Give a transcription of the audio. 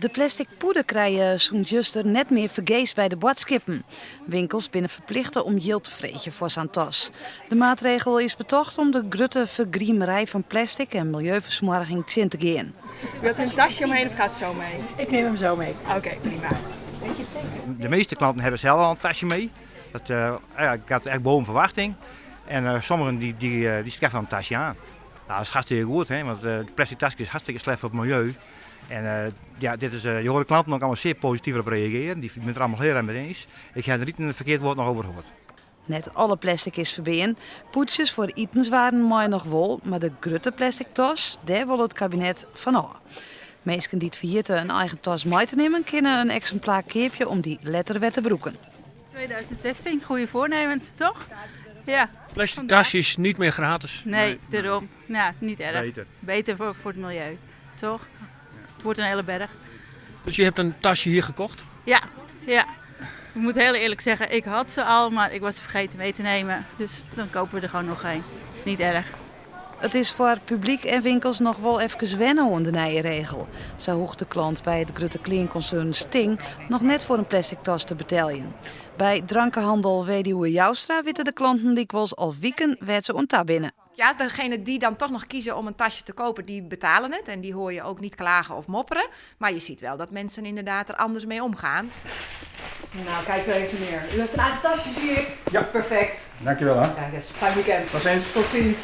De plastic poeder krijgen zo'n juster net meer vergees bij de bordskippen. Winkels binnen verplichten om yield te vreten voor zijn tas. De maatregel is betocht om de grutte vergriemerij van plastic en milieuversmorging te gaan. Wilt u een tasje omheen of gaat het zo mee? Ik neem hem zo mee. Oké, prima. Weet je het zeker? De meeste klanten hebben zelf al een tasje mee. Dat gaat echt boven verwachting. En sommigen die schaffen een tasje aan. Nou, dat is hartstikke goed, hè, want de plastic tasje is hartstikke slecht voor het milieu. En dit is, je hoort de klanten ook allemaal zeer positief op reageren. Die zijn het er allemaal heel erg mee eens. Ik heb er niet een verkeerd woord nog over gehoord. Net alle plastic is verbeen. Poetsjes voor etenswaren mooi nog wel, maar de grutte plastic tas, daar wil het kabinet van af. Mensen die het vergeten een eigen tas mee te nemen, kunnen een exemplaar keepje om die letterwet te broeken. 2016, goede voornemens, toch? Ja. Plastic tasjes niet meer gratis. Nee, daarom. Nou, niet erg. Beter. Beter voor het milieu, toch? Het wordt een hele berg. Dus je hebt een tasje hier gekocht? Ja. Ik moet heel eerlijk zeggen, ik had ze al, maar ik was ze vergeten mee te nemen. Dus dan kopen we er gewoon nog één. Dat is niet erg. Het is voor publiek en winkels nog wel even wennen aan de nieuwe regel. Zo hoeft de klant bij het grote kledingconcern Sting nog net voor een plastic tas te betalen. Bij drankenhandel Weduwe Joustra weten de klanten dikwijls al weken werd ze ontdaan binnen. Ja, degenen die dan toch nog kiezen om een tasje te kopen, die betalen het. En die hoor je ook niet klagen of mopperen. Maar je ziet wel dat mensen inderdaad er anders mee omgaan. Nou, kijk er even neer. U heeft een eigen tasje, zie ik. Ja. Perfect. Dankjewel hè. Kijk eens, fijn weekend. Tot ziens. Tot ziens.